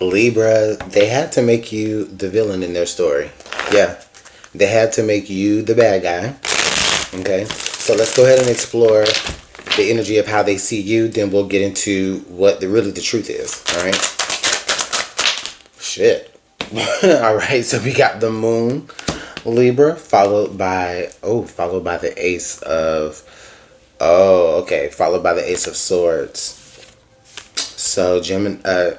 Libra, they had to make you the villain in their story. Yeah. They had to make you the bad guy. Okay. So let's go ahead and explore the energy of how they see you. Then we'll get into what really the truth is. All right. Shit. All right. So we got the moon, Libra, followed by the ace of, okay, followed by the ace of swords. So Gemini,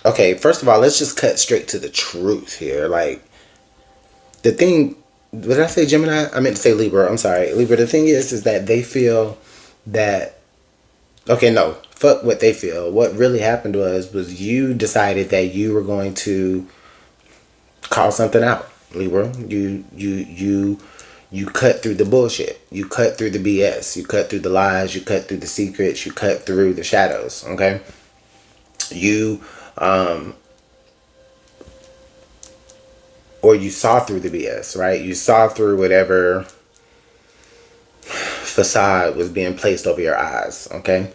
okay, first of all, let's just cut straight to the truth here. Like, the thing, did I say Gemini? I meant to say Libra. I'm sorry, Libra. The thing is that they feel that, okay, no, fuck what they feel. What really happened was you decided that you were going to call something out, Libra. You cut through the bullshit. You cut through the BS. You cut through the lies. You cut through the secrets. You cut through the shadows. Okay. You or you saw through the BS, right? You saw through whatever facade was being placed over your eyes, okay?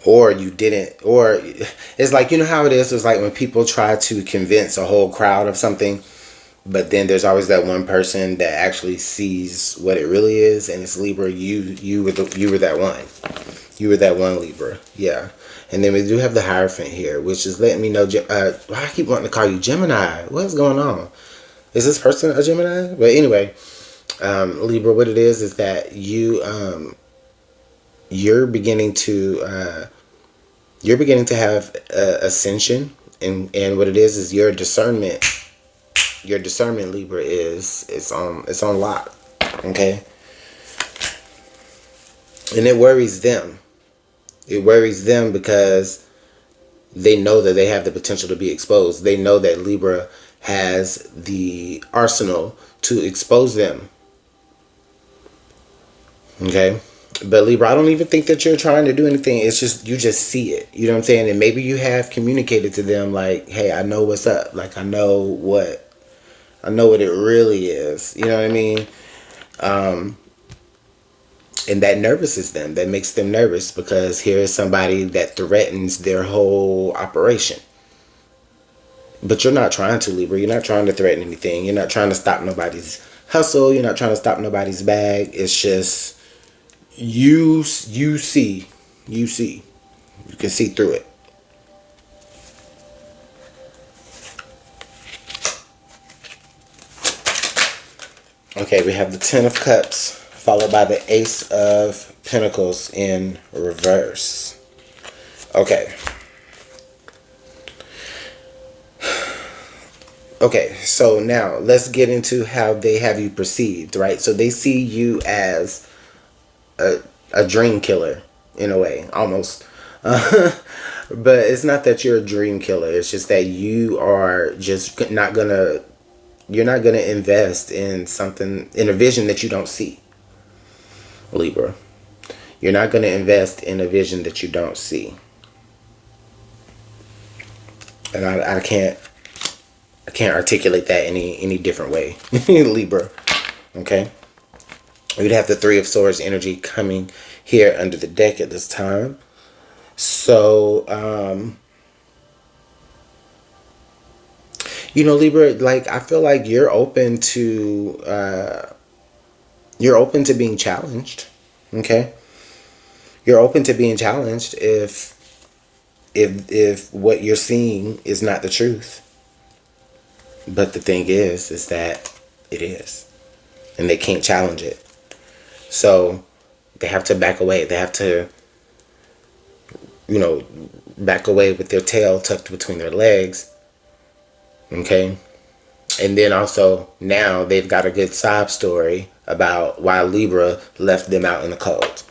Or you didn't, or it's like, you know how it is? It's like when people try to convince a whole crowd of something, but then there's always that one person that actually sees what it really is, and it's Libra. You were that one. You were that one, Libra. Yeah. And then we do have the Hierophant here, which is letting me know. I keep wanting to call you Gemini. What's going on? Is this person a Gemini? But anyway, Libra, what it is that you're beginning to have ascension, and what it is your discernment. Your discernment, Libra, it's on lock. Okay. And it worries them. It worries them because they know that they have the potential to be exposed. They know that Libra has the arsenal to expose them. Okay? But Libra, I don't even think that you're trying to do anything. It's just, you just see it. You know what I'm saying? And maybe you have communicated to them like, hey, I know what's up. Like, I know what it really is. You know what I mean? And that nervouses them. That makes them nervous because here is somebody that threatens their whole operation. But you're not trying to, Libra. You're not trying to threaten anything. You're not trying to stop nobody's hustle. You're not trying to stop nobody's bag. It's just you see. You can see through it. Okay, we have the Ten of Cups, followed by the Ace of Pentacles in reverse. Okay. Okay, so now let's get into how they have you perceived, right? So they see you as a dream killer, in a way, almost. But it's not that you're a dream killer. It's just that you are just not gonna... You're not going to invest in something, in a vision that you don't see, Libra. You're not going to invest in a vision that you don't see. And I can't articulate that any different way, Libra. Okay? We'd have the Three of Swords energy coming here under the deck at this time. So, you know, Libra, like, I feel like you're open to being challenged. Okay? You're open to being challenged if what you're seeing is not the truth. But the thing is that it is. And they can't challenge it. So they have to back away. They have to, you know, back away with their tail tucked between their legs. Okay? And then also, now they've got a good sob story about why Libra left them out in the cold.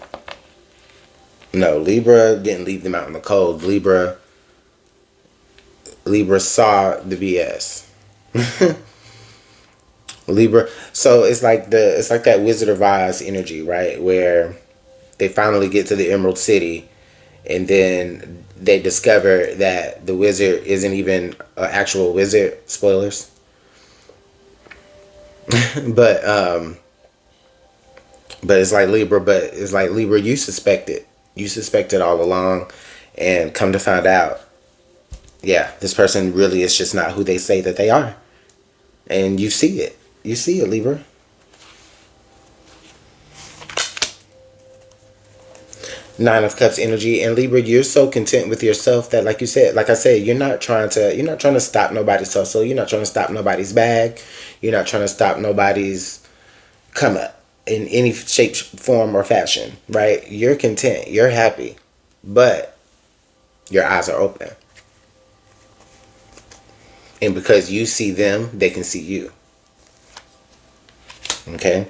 No, Libra didn't leave them out in the cold. Libra saw the BS. Libra. So it's like that Wizard of Oz energy, right? Where they finally get to the Emerald City, and then they discover that the wizard isn't even an actual wizard. Spoilers. But it's like Libra. You suspected all along, and come to find out, Yeah, this person really is just not who they say that they are. And you see it. You see it, Libra. Nine of Cups energy. And Libra, you're so content with yourself that, like you said, like I said, you're not trying to stop nobody's hustle. You're not trying to stop nobody's bag. You're not trying to stop nobody's come up in any shape, form, or fashion, right? You're content. You're happy. But your eyes are open. And because you see them, they can see you. Okay?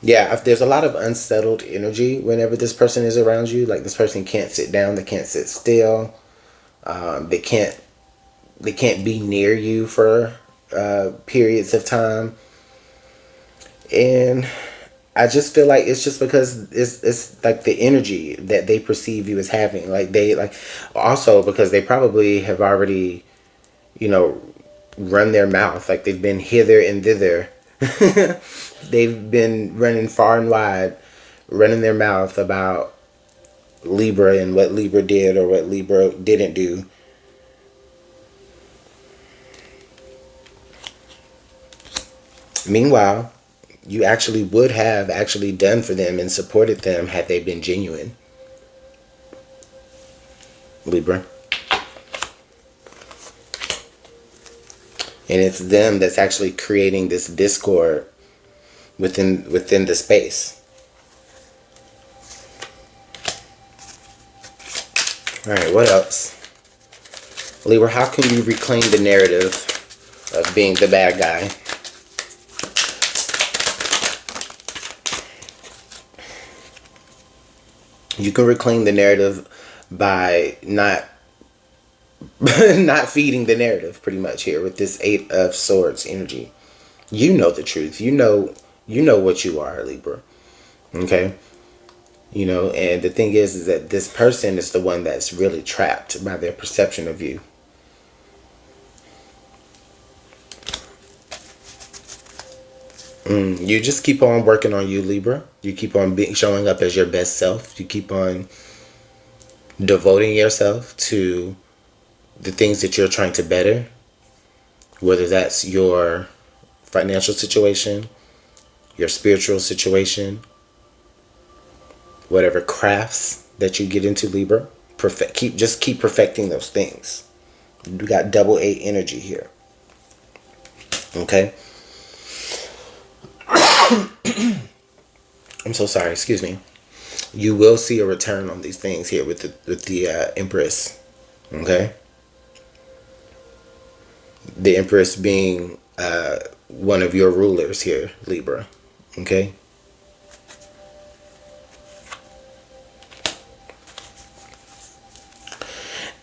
Yeah, there's a lot of unsettled energy whenever this person is around you. Like, this person can't sit down, they can't sit still. They can't be near you for periods of time. And I just feel like it's just because it's like the energy that they perceive you as having. Like, they like, also because they probably have already, you know, run their mouth. Like, they've been hither and thither. They've been running far and wide, running their mouth about Libra and what Libra did or what Libra didn't do. Meanwhile, you actually would have actually done for them and supported them had they been genuine, Libra. And it's them that's actually creating this discord within the space. All right, what else? Libra, how can you reclaim the narrative of being the bad guy? You can reclaim the narrative by not not feeding the narrative, pretty much, here with this Eight of Swords energy. You know the truth. You know what you are, Libra. Okay? And the thing is that this person is the one that's really trapped by their perception of you. You just keep on working on you, Libra. You keep on showing up as your best self. You keep on devoting yourself to the things that you're trying to better, whether that's your financial situation, your spiritual situation, whatever crafts that you get into, Libra. Keep perfecting those things. We got double eight energy here. Okay? I'm so sorry, excuse me. You will see a return on these things here with the Empress. Okay? The Empress being one of your rulers here, Libra. Okay?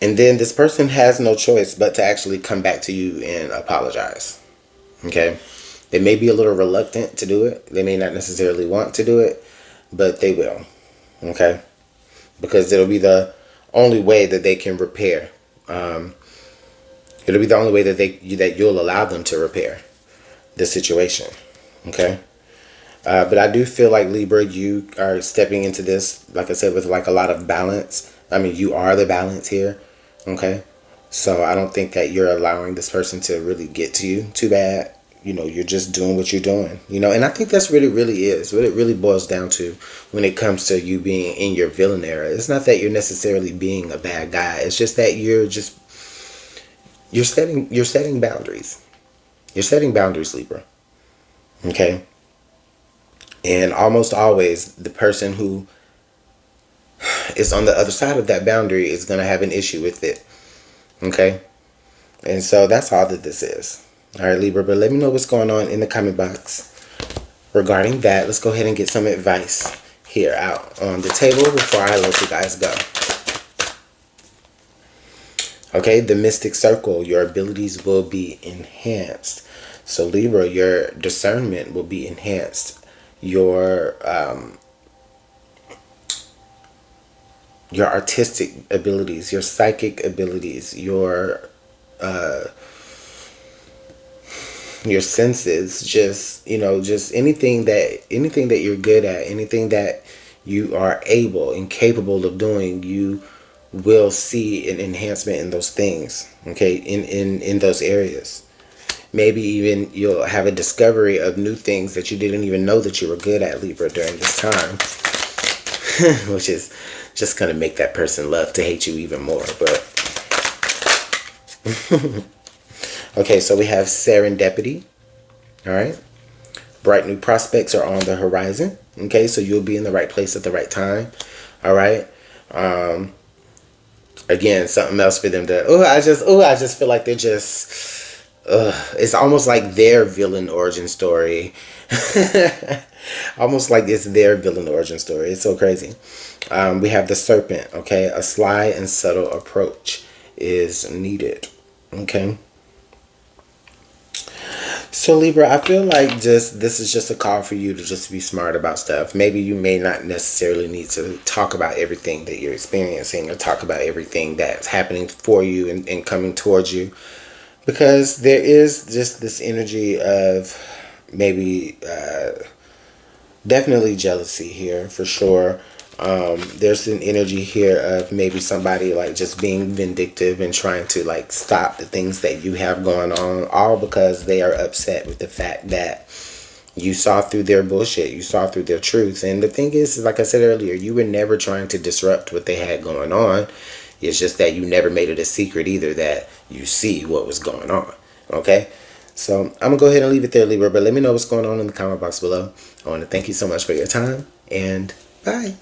And then this person has no choice but to actually come back to you and apologize. Okay? They may be a little reluctant to do it. They may not necessarily want to do it, but they will. Okay? Because it'll be the only way that they can repair. It'll be the only way that you'll allow them to repair the situation. Okay? But I do feel like, Libra, you are stepping into this, like I said, with like a lot of balance. I mean, you are the balance here. Okay? So I don't think that you're allowing this person to really get to you too bad. You're just doing what you're doing. And I think that's what it really is. What it really boils down to when it comes to you being in your villain era. It's not that you're necessarily being a bad guy. It's just that you're setting boundaries. You're setting boundaries, Libra. Okay? And almost always the person who is on the other side of that boundary is going to have an issue with it. Okay? And so that's all that this is. All right, Libra, but let me know what's going on in the comment box regarding that. Let's go ahead and get some advice here out on the table before I let you guys go. Okay, the Mystic Circle, your abilities will be enhanced. So Libra, your discernment will be enhanced. Your artistic abilities, your psychic abilities, your senses, just anything that you're good at, anything that you are able and capable of doing, you will see an enhancement in those things, okay, in those areas. Maybe even you'll have a discovery of new things that you didn't even know that you were good at, Libra, during this time. Which is just going to make that person love to hate you even more. But okay, so we have serendipity. All right. Bright new prospects are on the horizon. Okay, so you'll be in the right place at the right time. All right. Again, something else for them to, I just feel like they're just, it's almost like their villain origin story. Almost like it's their villain origin story. It's so crazy. We have the serpent. Okay, a sly and subtle approach is needed. Okay. So Libra, I feel like just this is just a call for you to just be smart about stuff. Maybe you may not necessarily need to talk about everything that you're experiencing or talk about everything that's happening for you and coming towards you, because there is just this energy of maybe definitely jealousy here for sure. There's an energy here of maybe somebody like just being vindictive and trying to like stop the things that you have going on, all because they are upset with the fact that you saw through their bullshit, you saw through their truth. And the thing is, like I said earlier, you were never trying to disrupt what they had going on. It's just that you never made it a secret either that you see what was going on. Okay? So I'm going to go ahead and leave it there, Libra, but let me know what's going on in the comment box below. I want to thank you so much for your time, and bye.